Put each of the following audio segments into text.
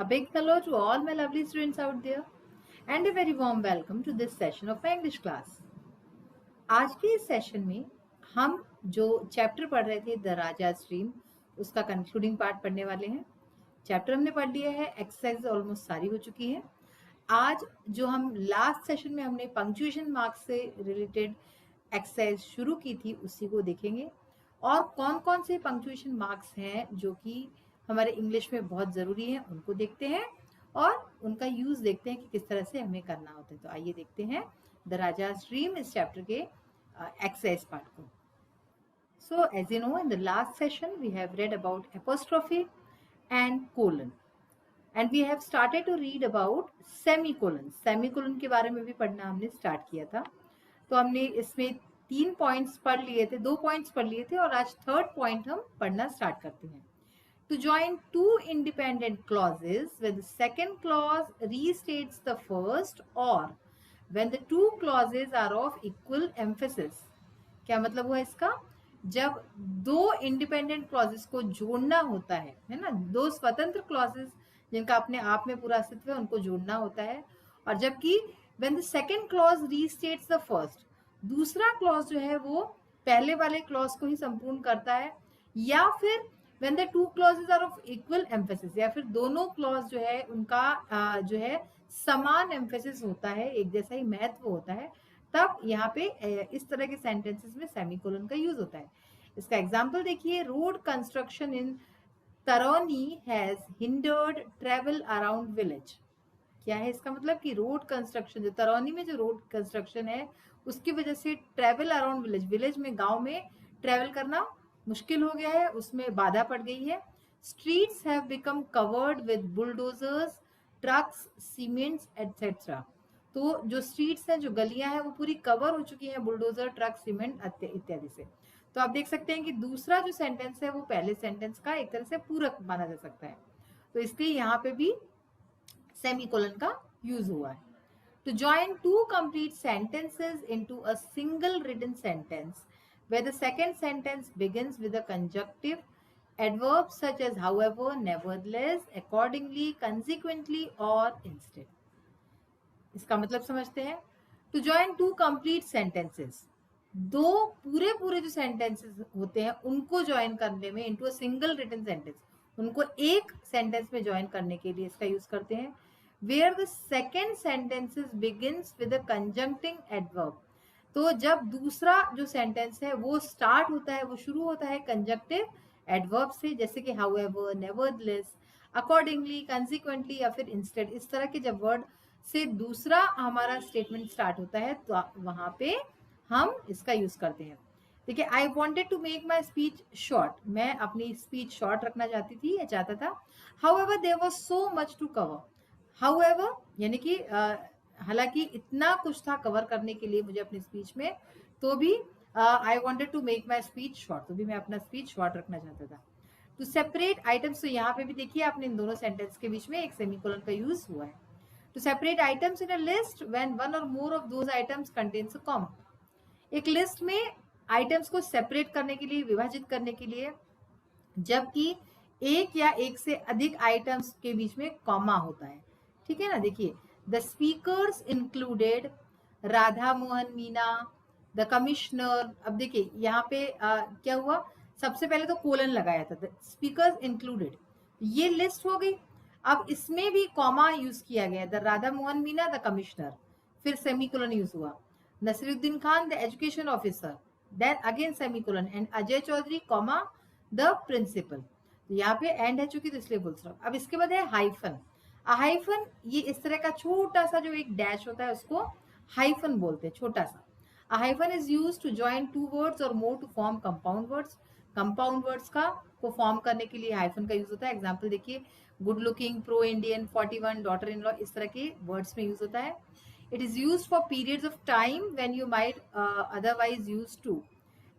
A big hello to all my lovely students out there and a very warm welcome to this session of my English class. आज के इस session में हम जो chapter पढ़ रहे थे द राजाज ड्रीम उसका कंक्लूडिंग पार्ट पढ़ने वाले हैं। चैप्टर हमने पढ़ लिया है, एक्सरसाइज ऑलमोस्ट सारी हो चुकी है। आज जो हम लास्ट सेशन में हमने पंक्चुएशन मार्क्स से रिलेटेड एक्सरसाइज शुरू की थी उसी को देखेंगे और कौन कौन से पंक्चुएशन मार्क्स हैं जो कि हमारे इंग्लिश में बहुत ज़रूरी है उनको देखते हैं और उनका यूज देखते हैं कि किस तरह से हमें करना होता है। तो आइए देखते हैं द राजाज ड्रीम इस चैप्टर के एक्सरसाइज पार्ट को। So as you know in the last session we have read about apostrophe and colon and we have started to read about semicolon. Semicolon के बारे में भी पढ़ना हमने स्टार्ट किया था। तो हमने इसमें 3 पॉइंट्स पढ़ लिए थे, 2 पॉइंट्स पढ़ लिए थे और आज थर्ड पॉइंट हम पढ़ना स्टार्ट करते हैं। To join two independent clauses when the second clause restates the first or when the two clauses are of equal emphasis। क्या मतलब हुआ इसका? जब दो इंडिपेंडेंट क्लॉजेस को जोड़ना होता है ना, दो स्वतंत्र क्लॉजेस जिनका अपने आप में पूरा अस्तित्व है उनको जोड़ना होता है, और जबकि when the second clause restates the first, दूसरा क्लॉज जो है वो पहले वाले क्लॉज को ही संपूर्ण करता है, या फिर when the two clauses are of equal emphasis, या फिर दोनों क्लॉज जो है उनका जो है समान एम्फेसिस होता है, एक जैसा ही महत्व होता है, तब यहाँ पे इस तरह के सेंटेंसेस में सेमीकोलन का यूज होता है। इसका एग्जांपल देखिए, road construction in Tarauni has hindered travel around village. क्या है इसका मतलब कि रोड कंस्ट्रक्शन, जो तरौनी में जो रोड कंस्ट्रक्शन है उसकी वजह से ट्रेवल अराउंड विलेज, विलेज में गांव में ट्रेवल करना मुश्किल हो गया है, उसमें बाधा पड़ गई है। Streets have become covered with bulldozers, trucks, cements etcetera. तो जो स्ट्रीट्स हैं, जो गलियां हैं, वो पूरी कवर हो चुकी हैं बुलडोजर, ट्रक, सीमेंट इत्यादि से। तो आप देख सकते हैं कि दूसरा जो सेंटेंस है वो पहले सेंटेंस का एक तरह से पूरक माना जा सकता है, तो इसलिए यहाँ पे भी सेमीकोलन का यूज हुआ है। To join two complete sentences into a single written sentence where the second sentence begins with a conjunctive adverb such as however, nevertheless, accordingly, consequently or instead। इसका मतलब समझते हैं। To join two complete sentences, दो पूरे पूरे जो sentences होते हैं उनको ज्वाइन करने में into a single written sentence, उनको एक सेंटेंस में ज्वाइन करने के लिए इसका यूज करते हैं। Where the second sentences begins with a conjuncting adverb, तो जब दूसरा जो सेंटेंस है वो स्टार्ट होता है, वो शुरू होता है कंजक्टिव एडवर्ब से, जैसे कि however, nevertheless, accordingly, consequently या फिर instead, इस तरह के जब वर्ड से दूसरा हमारा स्टेटमेंट स्टार्ट होता है तो वहां पे हम इसका यूज करते हैं। देखिए, I wanted to make my speech short, मैं अपनी स्पीच शॉर्ट रखना चाहती थी या चाहता था। However there was so much to cover, however यानी कि हालांकि इतना कुछ था कवर करने के लिए मुझे अपनी स्पीच में, तो भी I wanted to make my speech short, तो भी मैं अपना स्पीच शॉर्ट रखना चाहता था। टू सेपरेट आइटम्स, तो यहाँ पे भी देखिए आपने इन दोनों सेंटेंस के बीच में एक सेमीकोलन का यूज हुआ है। To separate items in a list when one or more of those items contains a comma, एक लिस्ट में आइटम्स को सेपरेट करने के लिए, विभाजित करने के लिए, जबकि एक या एक से अधिक आइटम्स के बीच में कॉमा होता है, ठीक है ना। देखिए, the speakers included Radha Mohan Meena, the commissioner. अब देखिए यहाँ पे क्या हुआ, सबसे पहले तो कोलन लगाया था, द स्पीकर्स इंक्लूडेड, ये लिस्ट हो गई। अब इसमें भी कॉमा यूज किया गया, the Radha Mohan Meena, the commissioner, फिर सेमीकोलन यूज हुआ। Naseeruddin Khan, the education officer, then again semicolon, and Ajay Chaudhary comma the principal. यहाँ पे एंड है चूंकि, तो इसलिए फुल स्टॉप। अब इसके बाद है हाइफन। हाइफन, ये इस तरह का छोटा सा जो एक डैश होता है उसको हाइफन बोलते हैं, छोटा सा। A hyphen is used to join two words or more to form compound words। compound words का को फॉर्म करने के लिए हाइफन का यूज होता है। एग्जांपल देखिए, good looking, pro Indian, 41, daughter in law, इस तरह के वर्ड्स में यूज होता है। It is use for periods of time when you might otherwise use to,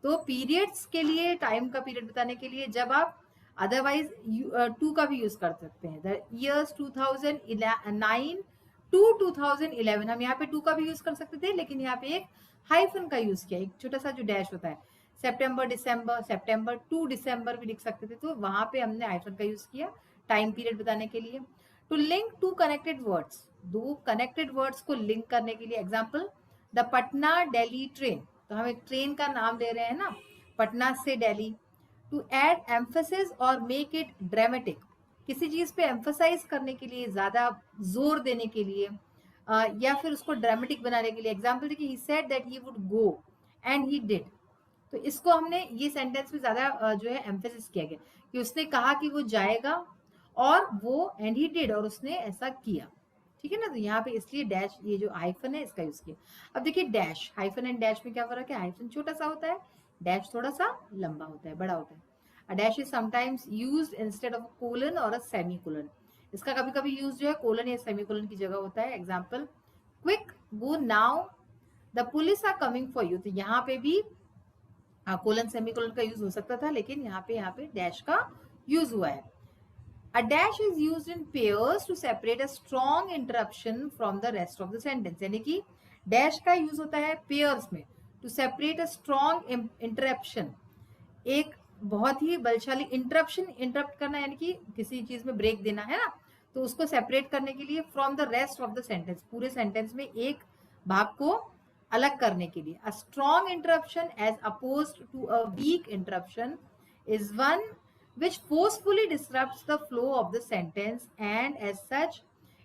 तो पीरियड्स के लिए, टाइम का पीरियड बताने के लिए जब आप अदरवाइज टू का भी यूज कर सकते हैं। द ईयर्स 2009 टू 2011, हम यहाँ पे टू का भी यूज कर सकते थे, लेकिन यहाँ पे एक हाइफन का यूज किया, एक छोटा सा जो डैश होता है। सितंबर दिसंबर, सितंबर टू दिसंबर भी लिख सकते थे, तो वहां पे हमने हाइफन का यूज किया टाइम पीरियड बताने के लिए। To link two connected words, दो कनेक्टेड वर्ड्स को लिंक करने के लिए, example the Patna Delhi train, तो हम एक ट्रेन का नाम ले रहे हैं ना, पटना से दिल्ली। टू एड एम्फेसिस और मेक इट ड्रामेटिक, किसी चीज पे एम्फसाइज करने के लिए, ज्यादा जोर देने के लिए, या फिर उसको ड्रामेटिक बनाने के लिए, एग्जाम्पल देखिए, he said that he would go and he did, तो इसको हमने ये सेंटेंस में ज्यादा जो है एम्फेसिस किया गया कि उसने कहा कि वो जाएगा और वो एंड ही डिड, और उसने ऐसा किया, ठीक है ना। तो यहाँ पे इसलिए डैश, ये जो हाइफन है इसका यूज किया। अब देखिए डैश, हाइफन एंड डैश में क्या फर्क है, हाइफन छोटा सा होता है, डैश थोड़ा सा लंबा होता है, बड़ा होता है। A dash is sometimes used instead of colon और अ सेमीकोलन, इसका कभी कभी यूज जो है कोलन या सेमीकोलन की जगह होता है। Example quick go now the police are coming for you, तो यहाँ पे भी कोलन सेमीकोलन का यूज हो सकता था, लेकिन यहाँ पे डैश का यूज हुआ है। A dash is used in pairs to separate a strong interruption from the rest of the sentence, यानी कि डैश का यूज होता है पेयर्स में, to separate a strong interruption, एक बहुत ही बलशाली इंटरप्शन, इंटरप्ट करना यानी कि किसी चीज में ब्रेक देना है ना, तो उसको सेपरेट करने के लिए from the rest of the sentence, पूरे सेंटेंस में एक भाग को अलग करने के लिए। A strong interruption as opposed to a weak interruption is one which forcefully disrupts the flow of the sentence, and as such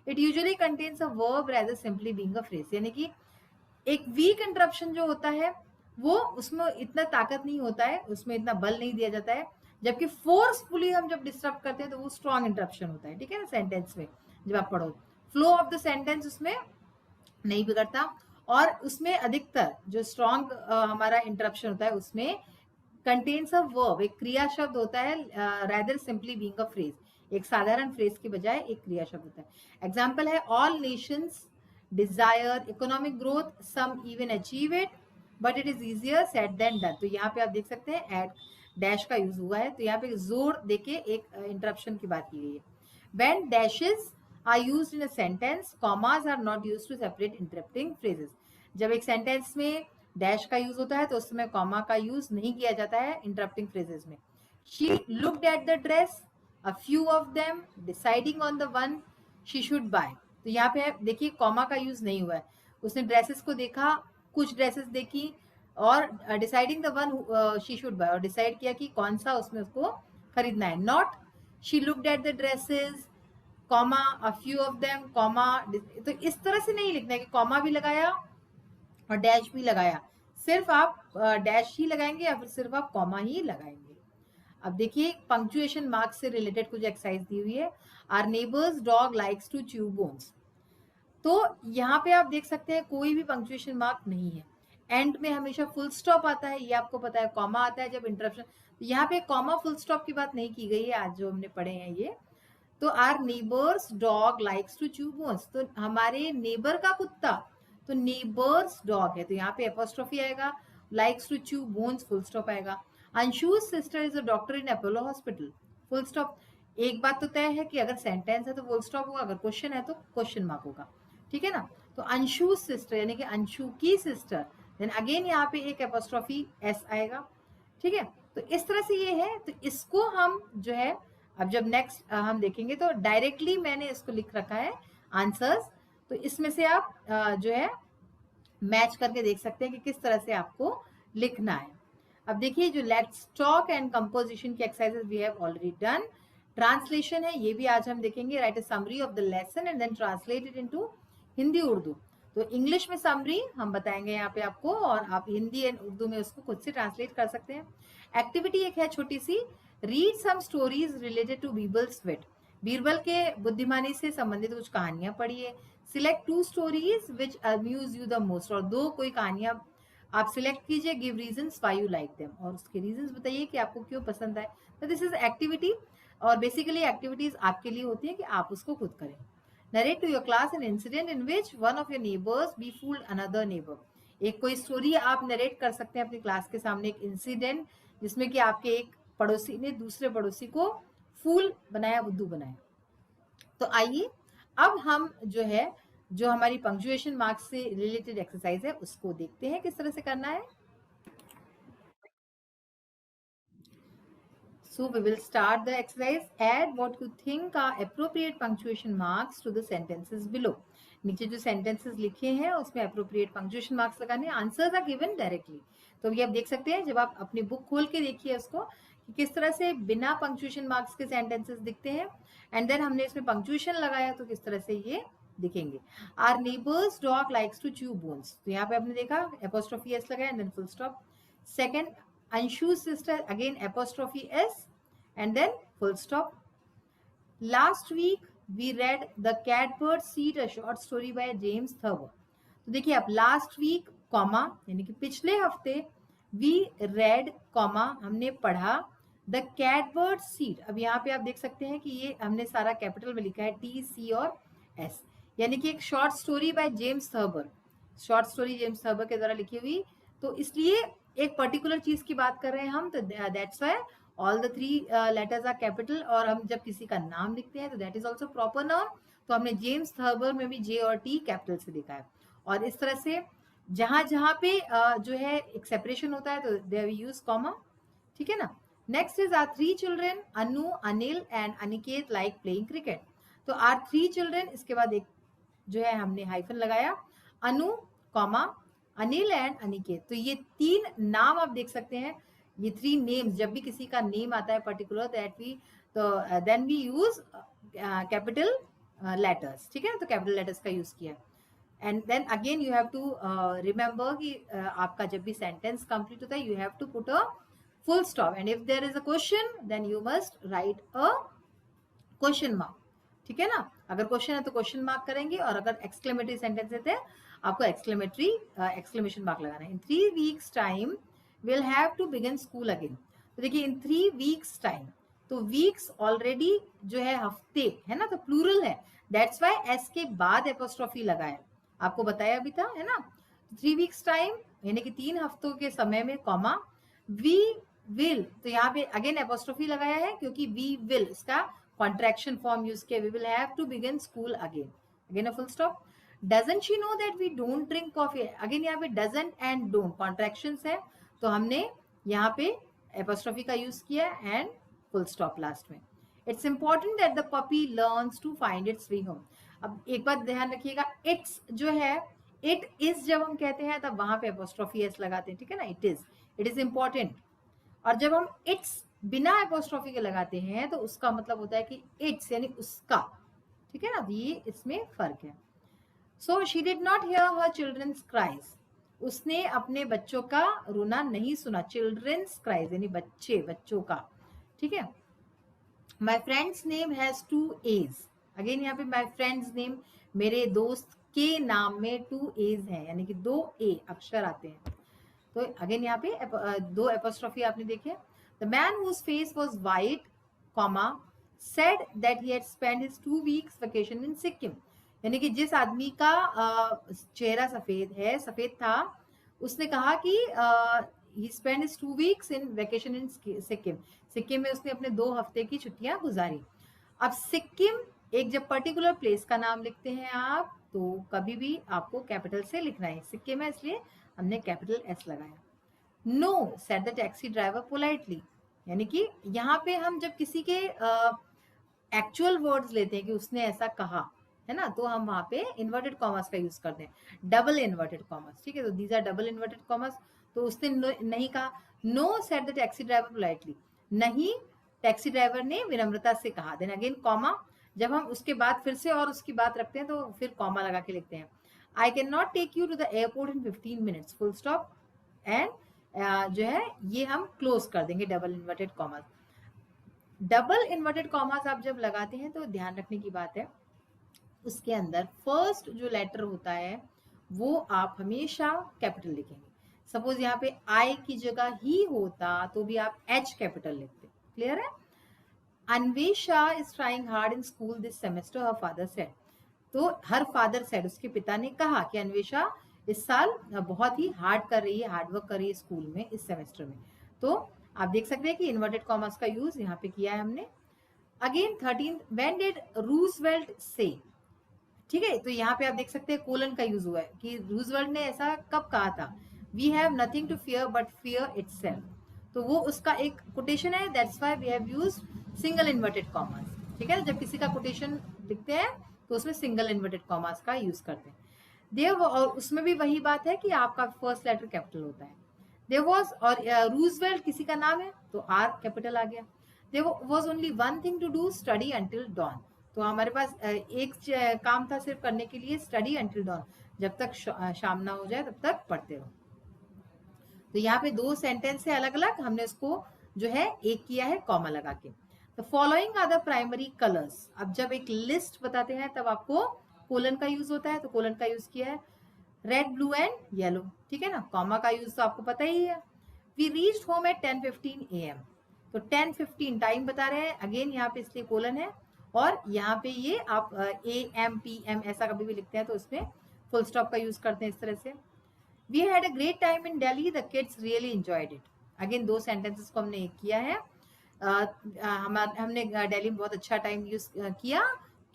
it usually contains a verb rather simply being a phrase, यानी कि एक week interruption जो होता है वो उसमें इतना ताकत नहीं होता है, उसमें इतना बल नहीं दिया जाता है, जबकि फोर्सफुली हम जब डिस्टर्ब करते हैं तो वो स्ट्रॉन्ग इंटरप्शन होता है, ठीक है ना। सेंटेंस में जब आप पढ़ो, फ्लो ऑफ द सेंटेंस उसमें नहीं बिगड़ता, और उसमें अधिकतर जो स्ट्रॉन्ग हमारा इंटरप्शन होता है उसमें कंटेन्स अ वर्ब, एक क्रिया शब्द होता है, rather simply being a phrase, एक साधारण फ्रेज के बजाय एक क्रिया शब्द होता है। एग्जांपल है all nations desire economic growth, some even achieve it but it is easier said than done, तो यहाँ पे आप देख सकते हैं एड डैश का यूज हुआ है, तो यहाँ पे जोर देके एक इंटरप्शन की बात की गई है। When dashes are used in a sentence, commas are not used to separate interrupting phrases, जब एक सेंटेंस में डैश का यूज होता है तो उस समय कॉमा का यूज नहीं किया जाता है इंटरप्टिंग फ्रेजेस में। She looked at the dress, a few of them, deciding on the one she should buy, तो यहाँ पे देखिए कॉमा का यूज नहीं हुआ है, उसने ड्रेसेस को देखा, कुछ ड्रेसेस देखी, और deciding the one she should buy, और डिसाइड किया कि कौन सा उसमें उसको खरीदना है। Not she looked at the dresses comma a few of them comma, तो इस तरह से नहीं लिखना है कि कॉमा भी लगाया और डैश भी लगाया, सिर्फ आप डैश ही लगाएंगे या फिर सिर्फ आप कॉमा ही लगाएंगे। अब देखिए पंक्चुएशन मार्क से रिलेटेड कुछ एक्सरसाइज दी हुई है। Our neighbours dog likes to chew bones, तो यहाँ पे आप देख सकते हैं कोई भी पंक्चुएशन मार्क नहीं है, एंड में हमेशा फुल स्टॉप आता है, ये आपको पता है, कॉमा आता है जब इंटरप्शन, तो यहाँ पे कॉमा फुल स्टॉप की बात नहीं की गई है आज जो हमने पढ़े हैं ये। तो our neighbours dog likes to chew bones, तो हमारे नेबर का कुत्ता, तो नेबर्स डॉग है, तो यहाँ पे एपोस्ट्रोफी आएगा, likes to chew bones full stop आएगा। Anshu's sister is a doctor in Apollo hospital, full stop. एक बात तो तय है कि अगर सेंटेंस है तो फुल स्टॉप होगा, अगर क्वेश्चन है तो क्वेश्चन मार्क होगा, ठीक है ना। तो अंशु सिस्टर यानी कि अंशु की सिस्टर, देन अगेन यहाँ पे एक एपोस्ट्रोफी एस आएगा, ठीक है। तो इस तरह से ये है, तो इसको हम जो है अब जब नेक्स्ट हम देखेंगे तो डायरेक्टली मैंने इसको लिख रखा है आंसर्स, तो इसमें से आप जो है मैच करके देख सकते हैं कि किस तरह से आपको लिखना है। अब देखिए जो लेट्स टॉक एंड कंपोजिशन की exercises we have already done. Translation है, ये भी आज हम देखेंगे। Write a summary of the lesson and then translate it into Hindi Urdu, तो इंग्लिश में समरी हम बताएंगे यहाँ पे आपको, और आप हिंदी एंड उर्दू में उसको खुद से ट्रांसलेट कर सकते हैं। एक्टिविटी एक है छोटी सी, read some stories related to Birbal's wit, Birbal के बुद्धिमानी से संबंधित कुछ कहानियां पढ़िए। Select two stories which amuse you the most, और दो कोई कहानियां आप सिलेक्ट कीजिए। Give reasons why you like them, और उसके रीजंस बताइए कि आपको क्यों पसंद आए। तो दिस इज एक्टिविटी, और बेसिकली एक्टिविटीज आपके लिए होती है कि आप उसको खुद करें। Narrate to your class an incident in which one of your neighbours be fooled another neighbour, एक कोई स्टोरी आप नरेट कर सकते हैं अपनी क्लास के सामने, एक इंसिडेंट जिसमें कि आपके एक पड़ोसी ने दूसरे पड़ोसी को फूल बनाया, बुद्धू बनाया। तो आइए अब हम जो है, जो हमारी पंक्चुएशन मार्क्स से रिलेटेड एक्सरसाइज है उसको देखते हैं किस तरह से करना है। So we will start the exercise. Add what you think are appropriate punctuation marks to the sentences below. नीचे जो sentences लिखे हैं उसमें appropriate punctuation marks लगाने. Answers are given directly. तो ये आप देख सकते हैं, जब आप अपनी बुक खोल के देखिए उसको कि किस तरह से बिना punctuation marks के sentences दिखते हैं, and then हमने इसमें punctuation लगाया तो किस तरह से ये दिखेंगे. Our neighbor's dog likes to chew bones. तो यहाँ पे आपने देखा apostrophe s लगाया and then full stop. Second, Anshu's sister, again apostrophe s and then full stop. Last week we read The Catbird Seed, a short story by James Thurber. तो देखिए आप last week comma यानी कि पिछले हफ्ते we read comma हमने पढ़ा The Catbird Seed. अब यहाँ पे आप देख सकते हैं कि ये हमने सारा कैपिटल में लिखा है T, C और S, यानी कि एक short story by James Thurber, short story James Thurber के द्वारा लिखी हुई. तो इसलिए एक पर्टिकुलर चीज की बात कर रहे हैं हम, तो that's why all the 3 letters are capital. और हम जब किसी का नाम लिखते हैं तो that is also proper noun. तो हमने जेम्स थर्बर में भी जे और टी कैपिटल से लिखा है. और इस तरह से जहां जहां पे जो है एक सेपरेशन होता है तो दे वी यूज कॉमा. ठीक है ना. Next is our 3 children Anu, Anil and Aniket like playing cricket. तो आर 3 चिल्ड्रेन, इसके बाद एक जो है हमने हाइफन लगाया, अनु कॉमा अनिल एंड अनिकेत. तो ये 3 नाम आप देख सकते हैं. ये 3 नेम्स, जब भी किसी का नेम आता है पर्टिकुलर दैट वी, तो then we use capital letters. ठीक है ना. तो कैपिटल लेटर्स का यूज किया. And then again you have to remember कि आपका जब भी सेंटेंस कंप्लीट होता है you have to put a full stop, and if there is a question then you must write a question mark. ठीक है ना. अगर क्वेश्चन है तो क्वेश्चन मार्क करेंगे, और अगर एक्सक्लेमेटरी सेंटेंसेस है आपको एक्सक्लेमेशन मार्क लगाना है. In 3 weeks time will have to begin school again. तो देखिए इन 3 weeks टाइम, तो वीक्स ऑलरेडी जो है हफ्ते है ना, तो प्लूरल है, दैट्स व्हाई एस के बाद एपोस्ट्रोफी लगाया, आपको बताया भी था है ना. 3 weeks टाइम यानी कि 3 हफ्तों के समय में कॉमा वी विल, तो यहाँ पे अगेन एपोस्ट्रोफी लगाया है क्योंकि वी विल इसका कॉन्ट्रैक्शन फॉर्म यूज किया. We will have to begin school again, again a full stop. Doesn't she know that we don't drink coffee, again यहाँ पे डजंट एंड डोंट कॉन्ट्रैक्शंस है, तो हमने यहाँ पे एपोस्ट्रोफी का यूज किया एंड फुल स्टॉप लास्ट में. It's important that the puppy learns to find its way home. अब एक बात ध्यान रखिएगा, इट्स जो है इट इज जब हम कहते हैं तब वहां पे एपोस्ट्रोफी एस लगाते हैं. ठीक है ना. It is important. और जब हम इट्स बिना एपोस्ट्रोफी के लगाते हैं तो उसका मतलब होता है कि इट्स यानी उसका. ठीक है ना. ये इसमें फर्क है. So she did not hear her children's cries, उसने अपने बच्चों का रोना नहीं सुना. चिल्ड्रंस क्राइज यानी बच्चों का. ठीक है. My friends name has 2 A's. Again यहाँ पे माई फ्रेंड्स नेम, मेरे दोस्त के नाम में 2 A's हैं, यानी कि 2 A अक्षर आते हैं. तो अगेन यहाँ पे 2 एपोस्ट्रोफी आपने देखे. The man whose face was white comma said that he had spent his 2 weeks vacation in Sikkim. यानी कि जिस आदमी का चेहरा सफेद था, उसने कहा कि he spend his 2 weeks in vacation in Sikkim. Sikkim में उसने अपने 2 हफ्ते की छुट्टियां गुजारी. अब सिक्किम एक जब पर्टिकुलर प्लेस का नाम लिखते हैं आप, तो कभी भी आपको कैपिटल से लिखना है. सिक्किम है इसलिए हमने कैपिटल एस लगाया. No said the taxi driver politely, यानी कि यहाँ पे हम जब किसी के एक्चुअल वर्ड्स लेते हैं कि उसने ऐसा कहा है ना, तो हम वहां पे इन्वर्टेड कॉमर्स का यूज करते हैं, डबल इन्वर्टेड कॉमर्स. ठीक है. तो these are double inverted commas. तो उसने नहीं कहा. No said the taxi driver politely, नहीं टैक्सी ड्राइवर ने विनम्रता से कहा. देन अगेन कॉमा, जब हम उसके बाद फिर से और उसकी बात रखते हैं तो फिर कॉमा लगा के लिखते हैं. I can not take you to the airport in 15 minutes, full stop. And जो है ये हम क्लोज कर देंगे double inverted commas. Double inverted commas आप जब लगाते हैं तो ध्यान रखने की बात है, उसके अंदर फर्स्ट जो लेटर होता है वो आप हमेशा कैपिटल लिखेंगे. सपोज यहाँ पे आई की जगह ही होता तो भी आप एच कैपिटल लिखते. क्लियर है. Anvesha is trying hard in school this semester, her father said. तो हर फादर सेड, उसके पिता ने कहा कि अन्वेषा इस साल बहुत ही हार्ड कर रही है, हार्ड वर्क कर रही है स्कूल में इस सेमेस्टर में. तो आप देख सकते हैं कि इन्वर्टेड कॉमर्स का यूज यहाँ पे किया है हमने. अगेन 13, व्हेन डिड रूजवेल्ट से. ठीक है. तो यहाँ पे आप देख सकते हैं कोलन का यूज हुआ है कि रूजवेल्ट ने ऐसा कब कहा था. We have nothing to fear but fear itself. तो वो उसका एक कोटेशन है, that's why we have used single inverted commas. ठीक है ना, जब किसी का कोटेशन लिखते हैं तो उसमें सिंगल इन्वर्टेड कॉमास का यूज करते हैं। देव, और उसमें भी वही बात है कि आपका फर्स्ट लेटर कैपिटल होता है। देयर वाज, और रूजवेल्ट किसी का नाम है तो आर कैपिटल आ गया। There was only one thing to do, study until dawn. तो हमारे पास एक काम था सिर्फ करने के लिए, स्टडी अंटिल डॉन, जब तक शाम ना हो जाए तब तक पढ़ते रहो। तो यहाँ पे दो सेंटेंस है अलग अलग, हमने उसको जो है एक किया है कॉमा लगा के। The following are the primary colours. अब जब एक लिस्ट बताते हैं तब आपको कोलन का यूज होता है, तो कोलन का यूज किया है, रेड ब्लू एंड येलो। ठीक है ना, कॉमा का यूज तो आपको पता ही है। We reached home at 10:15 AM। तो 10:15 टाइम बता रहे हैं, अगेन यहाँ पे इसलिए कोलन है, और यहाँ पे ये आप AM PM ऐसा कभी भी लिखते हैं तो इसमें फुल स्टॉप का यूज करते हैं इस तरह से। We had a great time in Delhi. The kids really enjoyed it. Again दो sentences को हमने एक किया है। हमने दिल्ली में बहुत अच्छा टाइम यूज किया,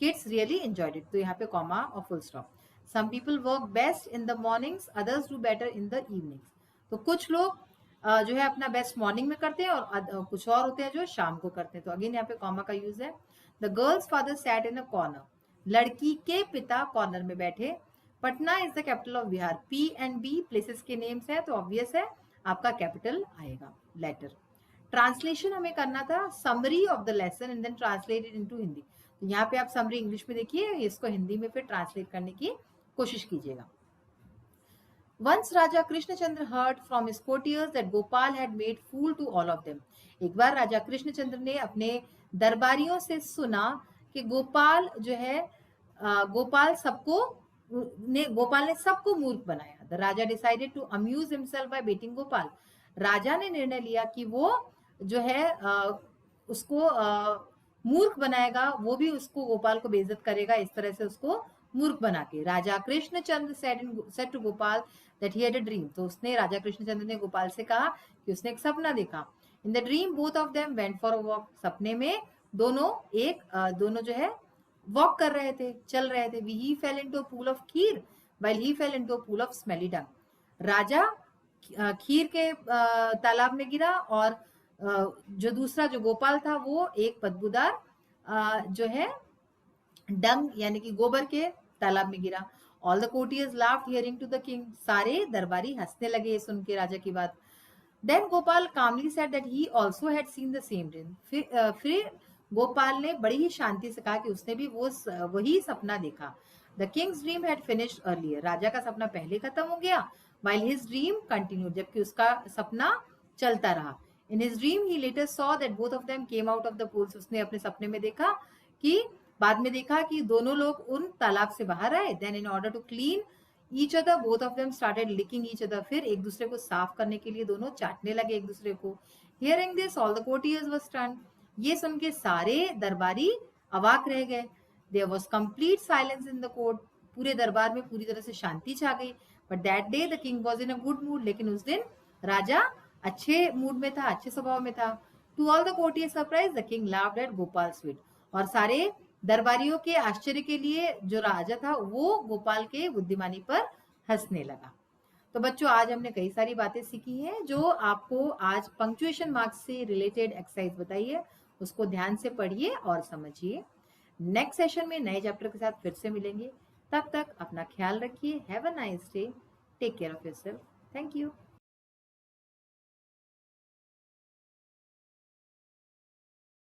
किड्स रियली एंजॉयड इट, तो यहाँ पे कॉमा और full stop. Some people work best in the mornings, others do better in the evenings. तो कुछ लोग जो है अपना बेस्ट मॉर्निंग में करते हैं और कुछ और होते हैं जो शाम को करते हैं, तो अगेन यहाँ पे कॉमा का यूज है। The girls father sat in a corner. लड़की के पिता कॉर्नर में बैठे। Patna is the capital of Bihar. P and B places के नेम्स है तो ऑब्वियस है आपका कैपिटल आएगा लेटर। ट्रांसलेशन हमें करना था, summary of the lesson and then translate it into Hindi. तो यहाँ पे आप समरी इंग्लिश में देखिए, इसको हिंदी में फिर ट्रांसलेट करने की कोशिश कीजिएगा। Once Raja Krishnachandra heard from his courtiers that Gopal had made fool to all of them. एक बार राजा कृष्णचंद्र ने अपने दरबारियों से सुना कि गोपाल जो है गोपाल ने सबको मूर्ख बनाया। The raja decided to amuse himself by baiting Gopal. राजा ने निर्णय लिया कि वो जो है उसको मूर्ख बनाएगा, वो भी उसको गोपाल को बेइज्जत करेगा, इस तरह से उसको मूर्ख बना के। Raja Krishnachandra said to Gopal that he had a dream. तो उसने, राजा कृष्णचंद्र ने गोपाल से कहा कि उसने एक सपना देखा। In the dream both of them went for a walk. सपने में दोनों जो है वॉक कर रहे थे, चल रहे थे। He fell into a pool of kheer while he fell into a pool of smelly dung. राजा खीर के तालाब में गिरा और जो दूसरा जो गोपाल था वो एक बदबूदार जो है डंग यानी कि गोबर के तालाब में गिरा। All the courtiers laughed hearing to the king. सारे दरबारी हंसने लगे सुन के राजा की बात। Then Gopal Kamli said that he also had seen the same dream. फिर गोपाल ने बड़ी ही शांति से कहा कि उसने भी वही सपना देखा। The king's dream had finished earlier. राजा का सपना पहले खत्म हो गया, while his dream continued, जबकि उसका सपना चलता रहा। In his dream he later saw that both of them came out of the pools। उसने अपने सपने में देखा कि बाद में देखा कि दोनों लोग उन तालाब से बाहर आए। Then in order to clean each other both of them started licking each other। फिर एक दूसरे को साफ करने के लिए दोनों चाटने लगे एक दूसरे को। Hearing this all the courtiers were stunned। ये सुन के सारे दरबारी अवाक रह गए। There was complete silence in the court। पूरे दरबार में पूरी तरह से शांति छा गई। But that day the king was in a good mood। लेकिन उस दिन राजा अच्छे मूड में था, अच्छे स्वभाव में था। To all the courtiers' surprise the king laughed at Gopal's wit। और सारे दरबारियों के आश्चर्य के लिए जो राजा था वो गोपाल के बुद्धिमानी पर हंसने लगा। तो बच्चों आज हमने कई सारी बातें सीखी हैं जो आपको आज पंक्चुएशन मार्क्स से रिलेटेड एक्सरसाइज बताई है, उसको ध्यान से पढ़िए और समझिए। नेक्स्ट सेशन में नए चैप्टर के साथ फिर से मिलेंगे, तब तक अपना ख्याल रखिए। Have a nice day, take care of yourself, thank you.